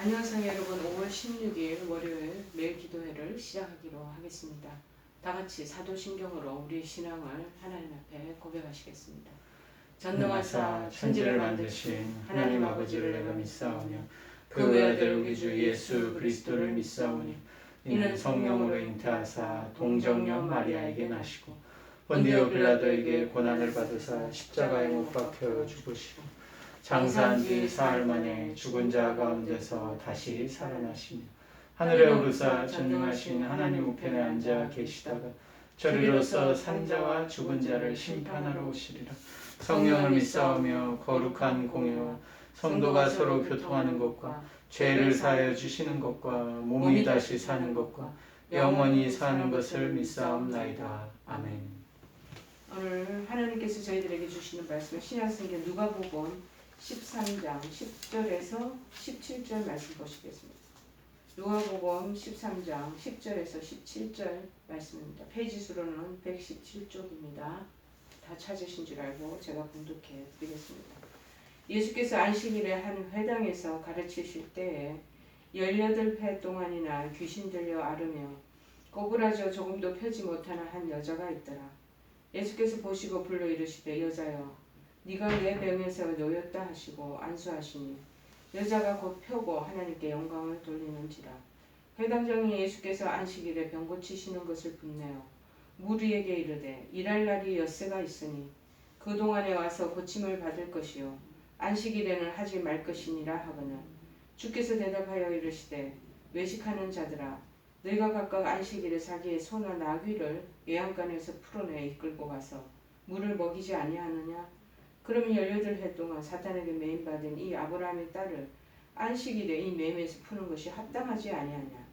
안녕하세요 여러분. 5월 16일 월요일 매일 기도회를 시작하기로 하겠습니다. 다같이 사도신경으로 우리의 신앙을 하나님 앞에 고백하시겠습니다. 전능하사 천지를 만드신 하나님 아버지를 내가 믿사오며 그 외아들 우리 주 예수 그리스도를 믿사오니 이는 성령으로 잉태하사 동정녀 마리아에게 나시고 본디오 빌라도에게 고난을 받으사 십자가에 못 박혀 죽으시고 장사한 뒤 사흘 만에 죽은 자 가운데서 다시 살아나시며 하늘에 오르사 전능하신 하나님 우편에 앉아 계시다가 저리로서 산자와 죽은 자를 심판하러 오시리라. 성령을 믿사오며 거룩한 공예와 성도가 서로 교통하는 것과 죄를 사하여 주시는 것과 몸이 다시 사는 것과 영원히 사는 것을 믿사옵나이다. 아멘. 오늘 하나님께서 저희들에게 주시는 말씀은 신약성경 누가복음 13장 10절에서 17절 말씀 보시겠습니다. 누가복음 13장 10절에서 17절 말씀입니다. 페이지 수로는 117쪽입니다. 다 찾으신 줄 알고 제가 봉독해 드리겠습니다. 예수께서 안식일에 한 회당에서 가르치실 때에 18회 동안이나 귀신 들려 앓으며 꼬부라져 조금도 펴지 못하는 한 여자가 있더라. 예수께서 보시고 불러 이르시되 여자여 네가 내 병에서 놓였다 하시고 안수하시니 여자가 곧 펴고 하나님께 영광을 돌리는지라. 회당장이 예수께서 안식일에 병 고치시는 것을 빛내어 무리에게 이르되 일할 날이 엿새가 있으니 그 동안에 와서 고침을 받을 것이요 안식일에는 하지 말 것이니라 하거늘 주께서 대답하여 이르시되 외식하는 자들아 너희가 각각 안식일에 자기의 소나 나귀를 외양간에서 풀어내 이끌고 가서 물을 먹이지 아니하느냐. 그러면 18해 동안 사탄에게 매임받은 이 아브라함의 딸을 안식일에 이 매임에서 푸는 것이 합당하지 아니하냐.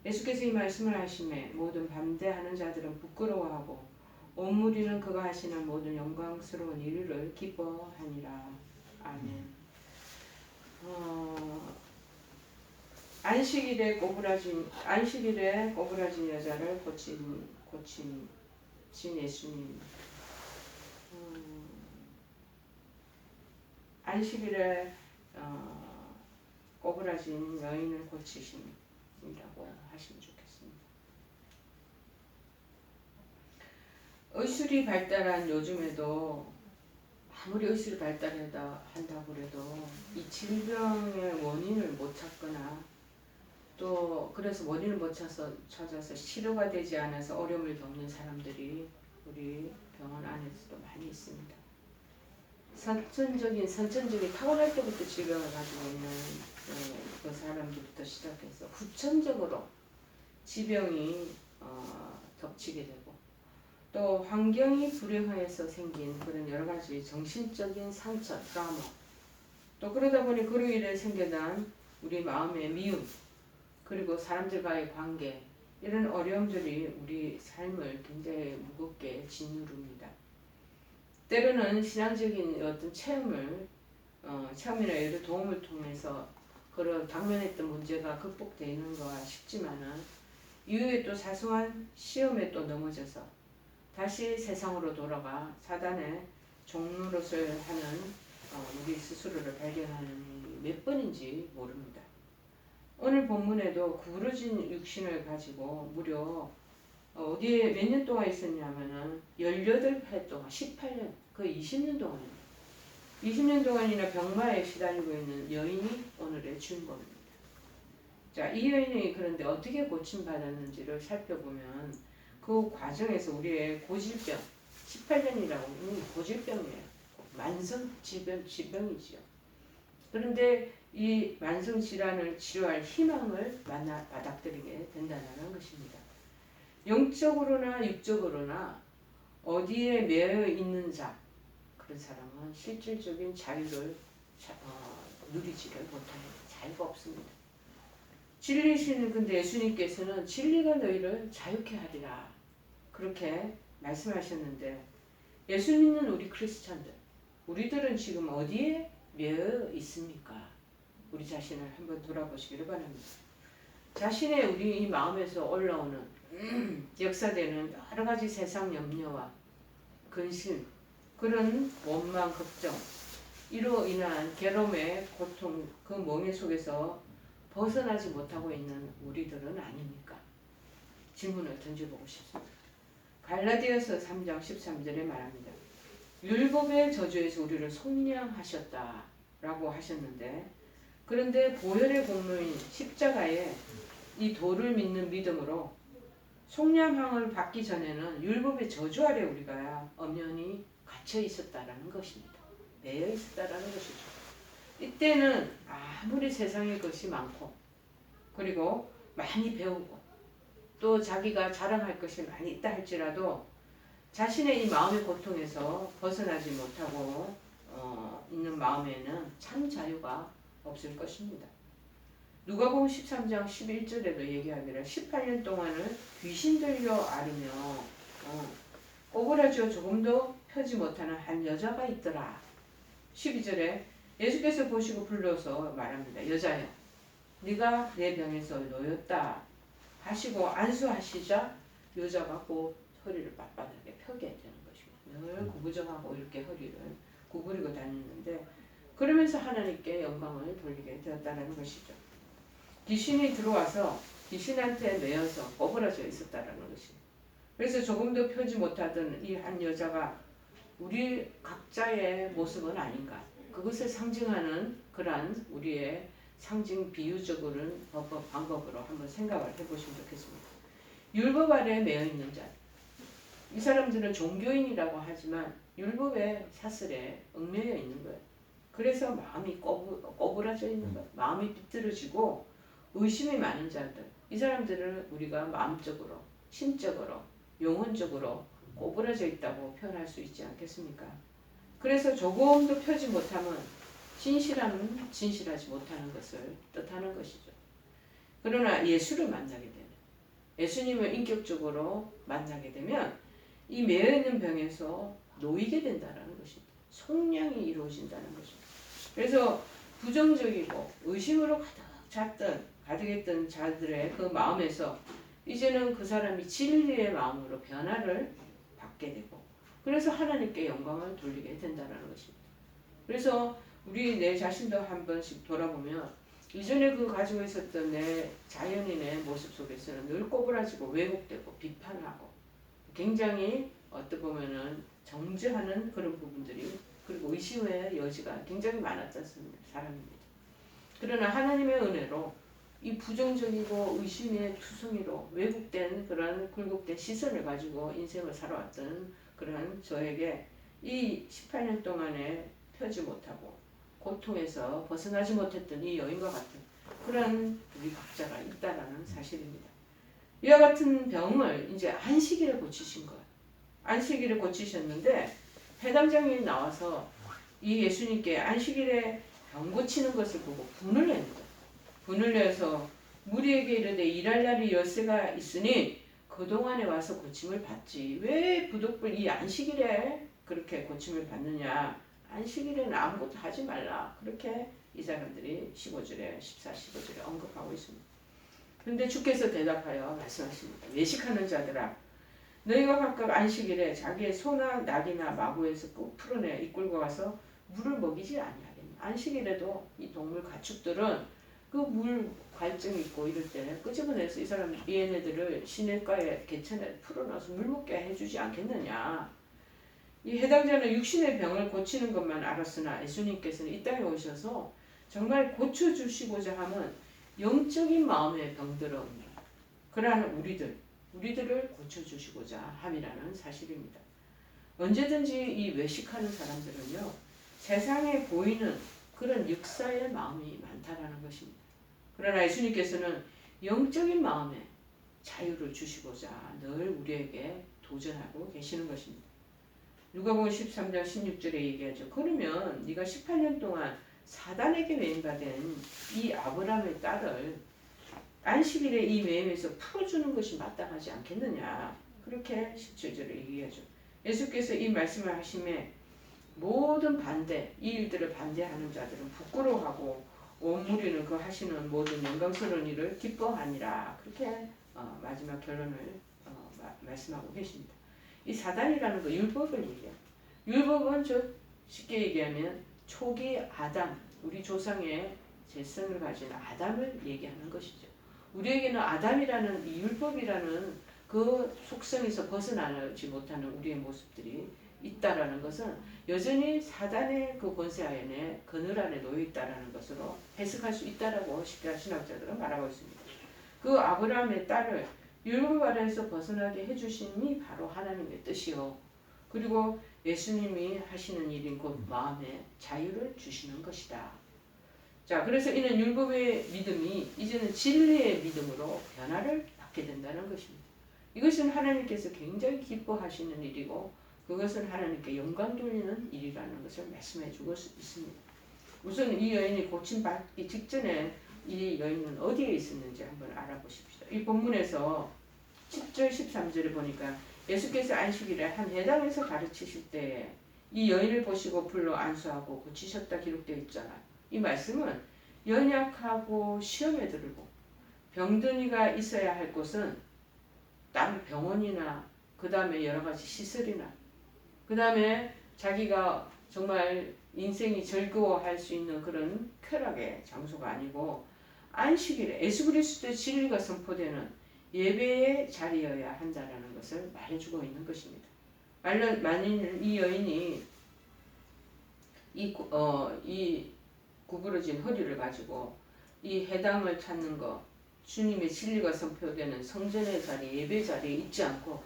예수께서 이 말씀을 하시매 모든 반대하는 자들은 부끄러워하고 온 무리는 그가 하시는 모든 영광스러운 일을 기뻐하니라. 아멘. 안식일에 꼬부라진 여자를 고친 예수님. 안식일에 꼬부라진 여인을 고치심이라고 하시면 좋겠습니다. 의술이 발달한 요즘에도 아무리 의술이 발달한다고 해도 이 질병의 원인을 못 찾거나 또 그래서 원인을 못 찾아서 치료가 되지 않아서 어려움을 겪는 사람들이 우리 병원 안에서도 많이 있습니다. 선천적인 타고날 때부터 질병을 가지고 있는 그 사람들부터 시작해서 후천적으로 지병이 덮치게 되고 또 환경이 불행해서 생긴 그런 여러 가지 정신적인 상처, 트라우마 또 그러다 보니 그로 인해 생겨난 우리 마음의 미움 그리고 사람들과의 관계 이런 어려움들이 우리 삶을 굉장히 무겁게 짓누릅니다. 때로는 신앙적인 어떤 체험이나 여러 도움을 통해서 그런 당면했던 문제가 극복되는 것 싶지만은 이후에 또 사소한 시험에 또 넘어져서 다시 세상으로 돌아가 사단의 종노릇을 하는 우리 스스로를 발견하는 일이 몇 번인지 모릅니다. 오늘 본문에도 구부러진 육신을 가지고 무려 어디에 몇 년 동안 있었냐면은 18회 동안 18년 거의 20년 동안입니다. 20년 동안이나 병마에 시달리고 있는 여인이 오늘의 주인공입니다. 자, 이 여인이 그런데 어떻게 고침받았는지를 살펴보면 그 과정에서 우리의 고질병 18년이라고 고질병이에요. 만성 질병이지요. 그런데 이 만성 질환을 치료할 희망을 받아들이게 된다는 것입니다. 영적으로나 육적으로나 어디에 매여 있는 자 그런 사람은 실질적인 자유를 누리지를 못해요. 자유가 없습니다. 진리시는 근데 예수님께서는 진리가 너희를 자유케 하리라 그렇게 말씀하셨는데 예수 믿는 우리 크리스찬들 우리들은 지금 어디에 매여 있습니까? 우리 자신을 한번 돌아보시기를 바랍니다. 자신의 우리 이 마음에서 올라오는 역사되는 여러 가지 세상 염려와 근심, 그런 원망, 걱정, 이로 인한 괴로움의 고통, 그 멍에 속에서 벗어나지 못하고 있는 우리들은 아닙니까? 질문을 던져보고 싶습니다. 갈라디아서 3장 13절에 말합니다. 율법의 저주에서 우리를 속량하셨다라고 하셨는데, 그런데 보혈의 공로인 십자가에 이 도를 믿는 믿음으로 속량함을 받기 전에는 율법의 저주 아래 우리가 엄연히 갇혀 있었다라는 것입니다. 매여 있었다라는 것이죠. 이때는 아무리 세상에 것이 많고 그리고 많이 배우고 또 자기가 자랑할 것이 많이 있다 할지라도 자신의 이 마음의 고통에서 벗어나지 못하고 있는 마음에는 참 자유가 없을 것입니다. 누가복음 13장 11절에도 얘기하기를 18년 동안을 귀신 들려 앓으며 꼬부라져 조금도 펴지 못하는 한 여자가 있더라. 12절에 예수께서 보시고 불러서 말합니다. 여자여, 네가 내 병에서 놓였다 하시고 안수하시자 여자가 곧 허리를 빳빳하게 펴게 되는 것입니다. 늘 구부정하고 이렇게 허리를 구부리고 다녔는데 그러면서 하나님께 영광을 돌리게 되었다는 것이죠. 귀신이 들어와서 귀신한테 매여서 꼬부라져 있었다는 것입니다. 그래서 조금도 펴지 못하던 이 한 여자가 우리 각자의 모습은 아닌가. 그것을 상징하는 그러한 우리의 상징 비유적인 방법으로 한번 생각을 해보시면 좋겠습니다. 율법 아래 매여 있는 자. 이 사람들은 종교인이라고 하지만 율법의 사슬에 얽매여 있는 거예요. 그래서 마음이 꼬부라져 있는 거예요. 마음이 비뚤어지고 의심이 많은 자들. 이 사람들을 우리가 마음적으로, 심적으로, 영혼적으로 꼬부라져 있다고 표현할 수 있지 않겠습니까? 그래서 조금도 펴지 못하면 진실함은 진실하지 못하는 것을 뜻하는 것이죠. 그러나 예수를 만나게 되면, 예수님을 인격적으로 만나게 되면 이 매여있는 병에서 놓이게 된다는 것입니다. 속량이 이루어진다는 것입니다. 그래서 부정적이고 의심으로 가득했던 자들의 그 마음에서 이제는 그 사람이 진리의 마음으로 변화를 받게 되고 그래서 하나님께 영광을 돌리게 된다는 것입니다. 그래서 우리 내 자신도 한 번씩 돌아보면 이전에 그 가지고 있었던 내 자연인의 모습 속에서는 늘 꼬부라지고 왜곡되고 비판하고 굉장히 어떻게 보면은 정죄하는 그런 부분들이 그리고 의심의 여지가 굉장히 많았던 사람입니다. 그러나 하나님의 은혜로 이 부정적이고 의심의 투성이로 왜곡된 그런 굴곡된 시선을 가지고 인생을 살아왔던 그런 저에게 이 18년 동안에 펴지 못하고 고통에서 벗어나지 못했던 이 여인과 같은 그런 우리 각자가 있다라는 사실입니다. 이와 같은 병을 이제 안식일에 고치신 거예요. 안식일에 고치셨는데 해당장이 나와서 이 예수님께 안식일에 병 고치는 것을 보고 분을 냅니다. 분을 내서 무리에게 이르되 일할 날이 엿새가 있으니 그동안에 와서 고침을 받지 왜 부득불 이 안식일에 그렇게 고침을 받느냐. 안식일에는 아무것도 하지 말라. 그렇게 이 사람들이 15절에 14, 15절에 언급하고 있습니다. 그런데 주께서 대답하여 말씀하십니다. 외식하는 자들아 너희가 각각 안식일에 자기의 소나 낙이나 마구에서 꼭 풀어내 이끌고 가서 물을 먹이지 아니하겠냐. 안식일에도 이 동물 가축들은 그 물 갈증 있고 이럴 때 끄집어내서 이 사람 얘네들을 시냇가에 개천에 풀어놔서 물 먹게 해주지 않겠느냐. 이 해당자는 육신의 병을 고치는 것만 알았으나 예수님께서는 이 땅에 오셔서 정말 고쳐주시고자 하면 영적인 마음의 병들은 그러한 우리들을 고쳐주시고자 함이라는 사실입니다. 언제든지 이 외식하는 사람들은요 세상에 보이는 그런 육사의 마음이 많다라는 것입니다. 그러나 예수님께서는 영적인 마음에 자유를 주시고자 늘 우리에게 도전하고 계시는 것입니다. 누가복음 13장 16절에 얘기하죠. 그러면 네가 18년 동안 사단에게 매임받은 이 아브라함의 딸을 안식일에 이 매임에서 풀어주는 것이 마땅하지 않겠느냐. 그렇게 17절에 얘기하죠. 예수께서 이 말씀을 하심에 모든 이 일들을 반대하는 자들은 부끄러워하고 온 무리는 그 하시는 모든 영광스러운 일을 기뻐하니라. 그렇게 마지막 결론을 말씀하고 계십니다. 이 사단이라는 거 율법을 얘기해요. 율법은 즉 쉽게 얘기하면 초기 아담, 우리 조상의 재성을 가진 아담을 얘기하는 것이죠. 우리에게는 아담이라는 이 율법이라는 그 속성에서 벗어나지 못하는 우리의 모습들이 있다라는 것은 여전히 사단의 그 권세 안에 그늘 안에 놓여 있다라는 것으로 해석할 수 있다라고 신학자들은 말하고 있습니다. 그 아브라함의 딸을 율법 아래에서 벗어나게 해주심이 바로 하나님의 뜻이요. 그리고 예수님이 하시는 일인 곧 마음의 자유를 주시는 것이다. 자, 그래서 이는 율법의 믿음이 이제는 진리의 믿음으로 변화를 받게 된다는 것입니다. 이것은 하나님께서 굉장히 기뻐하시는 일이고 그것은 하나님께 영광 돌리는 일이라는 것을 말씀해 주고 있습니다. 우선 이 여인이 고침받기 직전에 이 여인은 어디에 있었는지 한번 알아보십시오. 이 본문에서 10절 13절에 보니까 예수께서 안식일에 한 회당에서 가르치실 때 이 여인을 보시고 불러 안수하고 고치셨다 기록되어 있잖아요. 이 말씀은 연약하고 시험에 들고 병든 이가 있어야 할 곳은 다른 병원이나 그 다음에 여러 가지 시설이나 그 다음에 자기가 정말 인생이 즐거워할 수 있는 그런 쾌락의 장소가 아니고 안식일에 예수 그리스도의 진리가 선포되는 예배의 자리여야 한다라는 것을 말해주고 있는 것입니다. 만일 이 여인이 이 구부러진 허리를 가지고 이 해당을 찾는 것, 주님의 진리가 선포되는 성전의 자리, 예배 자리에 있지 않고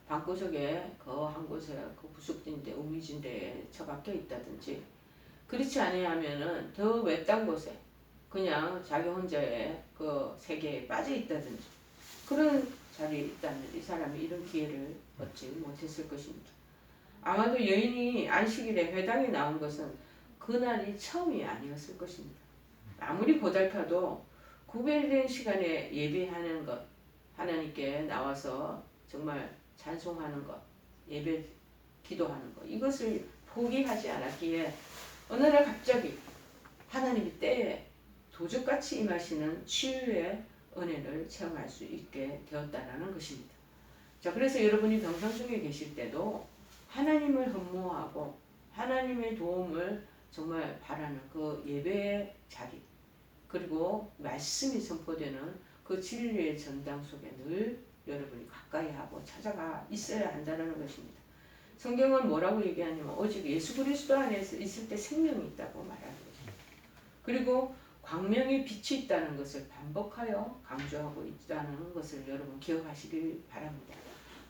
방구석에 그 한 곳에 그 구석진 데 우미진 데에 처박혀 있다든지 그렇지 아니하면은 더 외딴 곳에 그냥 자기 혼자의 그 세계에 빠져 있다든지 그런 자리에 있다면 이 사람이 이런 기회를 얻지 못했을 것입니다. 아마도 여인이 안식일에 회당에 나온 것은 그날이 처음이 아니었을 것입니다. 아무리 고달파도 구별된 시간에 예배하는 것, 하나님께 나와서 정말 찬송하는 것, 예배 기도하는 것, 이것을 포기하지 않았기에 어느 날 갑자기 하나님이 때에 도적같이 임하시는 치유의 은혜를 체험할 수 있게 되었다는 것입니다. 자, 그래서 여러분이 병상 중에 계실 때도 하나님을 흠모하고 하나님의 도움을 정말 바라는 그 예배의 자리 그리고 말씀이 선포되는 그 진리의 전당 속에 늘 여러분이 가까이 하고 찾아가 있어야 한다는 것입니다. 성경은 뭐라고 얘기하냐면 오직 예수 그리스도 안에서 있을 때 생명이 있다고 말하는 것입니다. 그리고 광명의 빛이 있다는 것을 반복하여 강조하고 있다는 것을 여러분 기억하시길 바랍니다.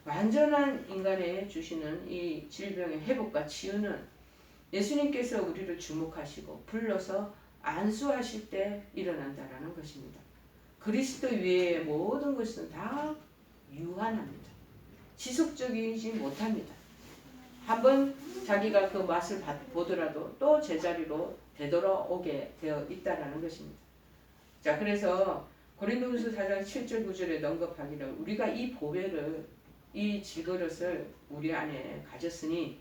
완전한 인간에 주시는 이 질병의 회복과 치유는 예수님께서 우리를 주목하시고 불러서 안수하실 때 일어난다라는 것입니다. 그리스도 외의 모든 것은 다 유한합니다. 지속적이지 못합니다. 한번 자기가 그 맛을 보더라도 또 제자리로 되돌아오게 되어 있다는 것입니다. 자, 그래서 고린도후서 4장 7절 9절에 언급하기를 우리가 이 보배를 이 질그릇을 우리 안에 가졌으니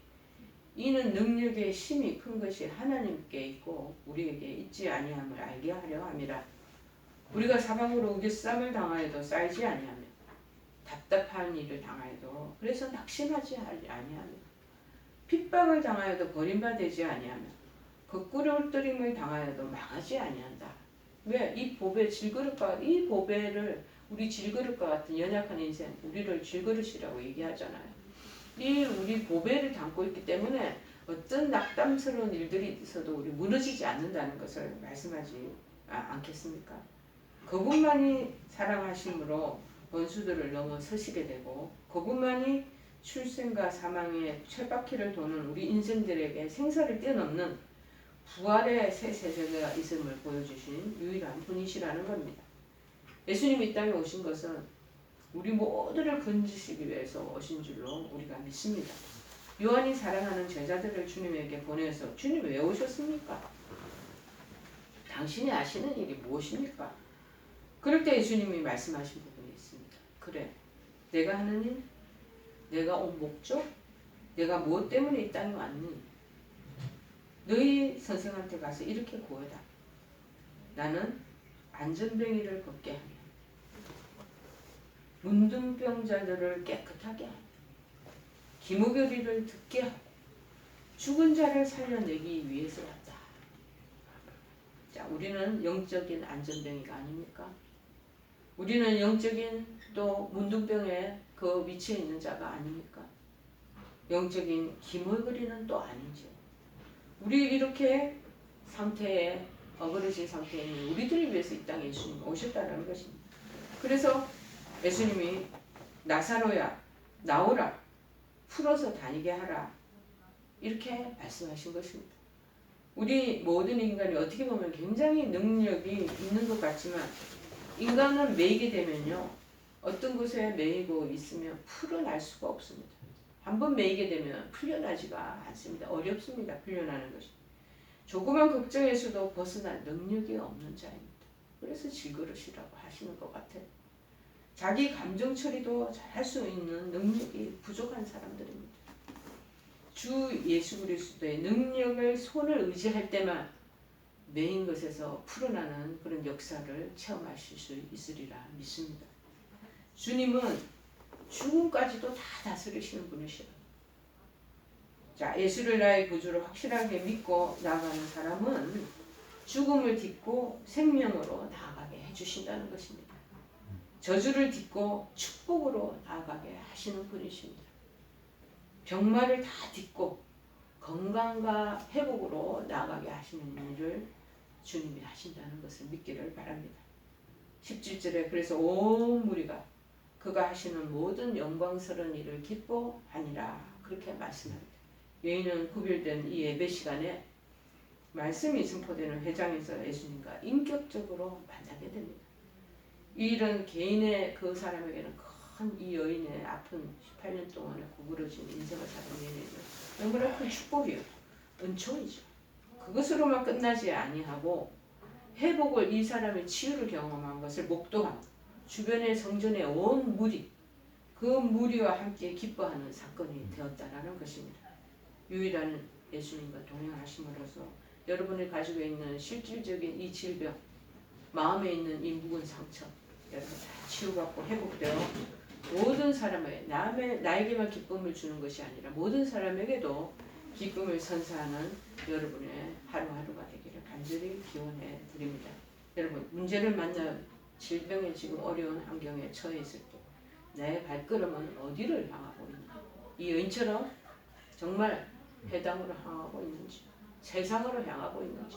이는 능력의 힘이 큰 것이 하나님께 있고 우리에게 있지 아니함을 알게 하려 함이라. 우리가 사방으로 우겨쌈을 당하여도 쌓이지 아니하며 답답한 일을 당하여도 그래서 낙심하지 아니하며 핍박을 당하여도 버림받지 아니하며 거꾸로 울뜨림을 당하여도 망하지 아니한다. 왜? 이 보배 질그릇과 이 보배를 우리 질그릇과 같은 연약한 인생 우리를 질그릇이라고 얘기하잖아요. 이 우리 보배를 담고 있기 때문에 어떤 낙담스러운 일들이 있어도 우리 무너지지 않는다는 것을 말씀하지 않겠습니까? 그분만이 사랑하심으로 원수들을 넘어서시게 되고 그분만이 출생과 사망의 쳇바퀴를 도는 우리 인생들에게 생사를 뛰어넘는 부활의 새 세대가 있음을 보여주신 유일한 분이시라는 겁니다. 예수님이 이 땅에 오신 것은 우리 모두를 건지시기 위해서 오신 줄로 우리가 믿습니다. 요한이 사랑하는 제자들을 주님에게 보내서 주님 왜 오셨습니까? 당신이 아시는 일이 무엇입니까? 그럴 때 예수님이 말씀하신 부분이 있습니다. 그래, 내가 하는 일, 내가 온 목적, 내가 무엇 때문에 이 땅에 왔니? 너희 선생한테 가서 이렇게 구해라. 나는 안전뱅이를 걷게 하며 문둥병자들을 깨끗하게 하며 기무교리를 듣게 하고 죽은 자를 살려내기 위해서 왔다. 자, 우리는 영적인 안전병이가 아닙니까? 우리는 영적인 또 문둥병에 그 위치에 있는 자가 아닙니까? 영적인 기물거리는 또 아니죠. 우리 이렇게 상태에 어그러진 상태에 있는 우리들을 위해서 이 땅에 예수님이 오셨다는 것입니다. 그래서 예수님이 나사로야 나오라 풀어서 다니게 하라 이렇게 말씀하신 것입니다. 우리 모든 인간이 어떻게 보면 굉장히 능력이 있는 것 같지만 인간은 매이게 되면요 어떤 곳에 매이고 있으면 풀어날 수가 없습니다. 한번 매이게 되면 풀려나지가 않습니다. 어렵습니다. 풀려나는 것이. 조그만 걱정에서도 벗어날 능력이 없는 자입니다. 그래서 질그릇이라고 하시는 것 같아요. 자기 감정 처리도 잘 할 수 있는 능력이 부족한 사람들입니다. 주 예수 그리스도의 능력을 손을 의지할 때만 매인 것에서 풀어나는 그런 역사를 체험하실 수 있으리라 믿습니다. 주님은 죽음까지도 다 다스리시는 분이시라. 자, 예수를 나의 구주로 확실하게 믿고 나아가는 사람은 죽음을 딛고 생명으로 나아가게 해주신다는 것입니다. 저주를 딛고 축복으로 나아가게 하시는 분이십니다. 병마를 다 딛고 건강과 회복으로 나아가게 하시는 일을 주님이 하신다는 것을 믿기를 바랍니다. 17절에 그래서 온 무리가 그가 하시는 모든 영광스러운 일을 기뻐하니라 그렇게 말씀합니다. 여인은 구별된 이 예배 시간에 말씀이 선포되는 회장에서 예수님과 인격적으로 만나게 됩니다. 이런 개인의 그 사람에게는 큰 이 여인의 아픈 18년 동안에 구부러진 인생을 살은 여인에게는 너무나 큰 축복이요 은총이죠. 그것으로만 끝나지 아니하고 회복을 이 사람의 치유를 경험한 것을 목도하고 주변의 성전의 온 무리 그 무리와 함께 기뻐하는 사건이 되었다라는 것입니다. 유일한 예수님과 동행하심으로써 여러분이 가지고 있는 실질적인 이 질병 마음에 있는 이 묵은 상처 여러분 다 치유받고 회복되어 모든 사람에게 나에게만 기쁨을 주는 것이 아니라 모든 사람에게도 기쁨을 선사하는 여러분의 하루하루가 되기를 간절히 기원해 드립니다. 여러분 문제를 만나 질병에 지금 어려운 환경에 처해 있을 때 내 발걸음은 어디를 향하고 있는가? 이 여인처럼 정말 회당으로 향하고 있는지 세상으로 향하고 있는지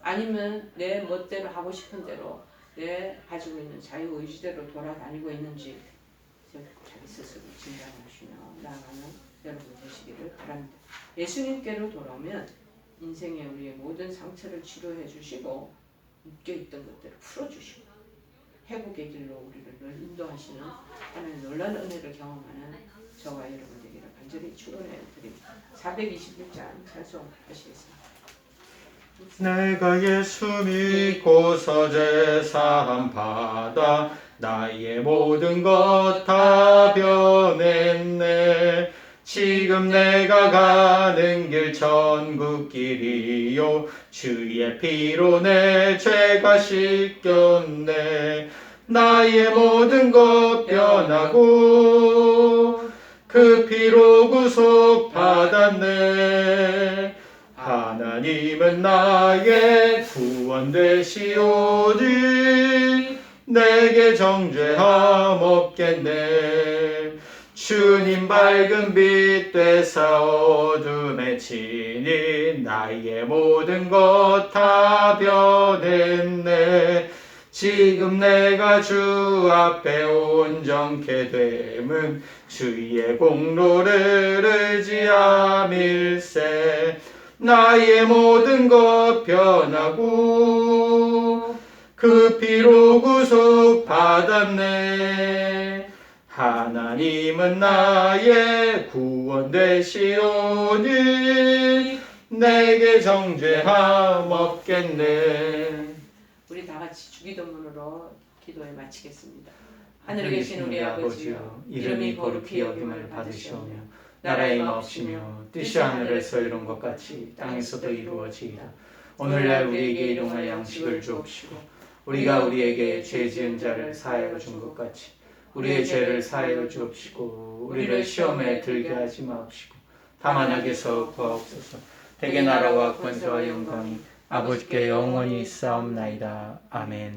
아니면 내 멋대로 하고 싶은 대로 내 가지고 있는 자유의지대로 돌아다니고 있는지 자기 스스로 진단하시며 나아가는 여러분 되시기를 바랍니다. 예수님께로 돌아오면 인생의 우리의 모든 상처를 치료해 주시고 묶여있던 것들을 풀어주시고 회복의 길로 우리를 늘 인도하시는 하나님의 놀라운 은혜를 경험하는 저와 여러분 되기를 간절히 축원해 드립니다. 421장 찬송하시겠습니다. 내가 예수 믿고서 제사함 받아 나의 모든 것 다 변했네. 지금 내가 가는 길 천국길이요 주의 피로 내 죄가 씻겼네. 나의 모든 것 변하고 그 피로 구속 받았네. 하나님은 나의 구원 되시오니 내게 정죄함 없겠네. 주님 밝은 빛 되사 어둠에 치니 나의 모든 것 다 변했네. 지금 내가 주 앞에 온전케 됨은 주의 공로를 의지함일세. 나의 모든 것 변하고 그 피로 구속 받았네. 하나님은 나의 구원 되시오니 내게 정죄함 없겠네. 우리 다 같이 주기도문으로 기도에 마치겠습니다. 하늘에 계신 우리 아버지여 이름이 거룩히 여김을 받으시오며 나라의 마옵시며 뜻이 하늘에서 이룬 것 같이 땅에서도 이루어지이다. 오늘날 우리에게 일용할 양식을 주옵시고 우리가 우리에게 죄 지은 자를 사하여 준 것 같이 우리의 죄를 사하여 주옵시고 우리를 시험에 들게 하지 마옵시고 다만 악에서 구하옵소서. 대개 나라와 권세와 영광이 아버지께 영원히 있사옵나이다. 아멘.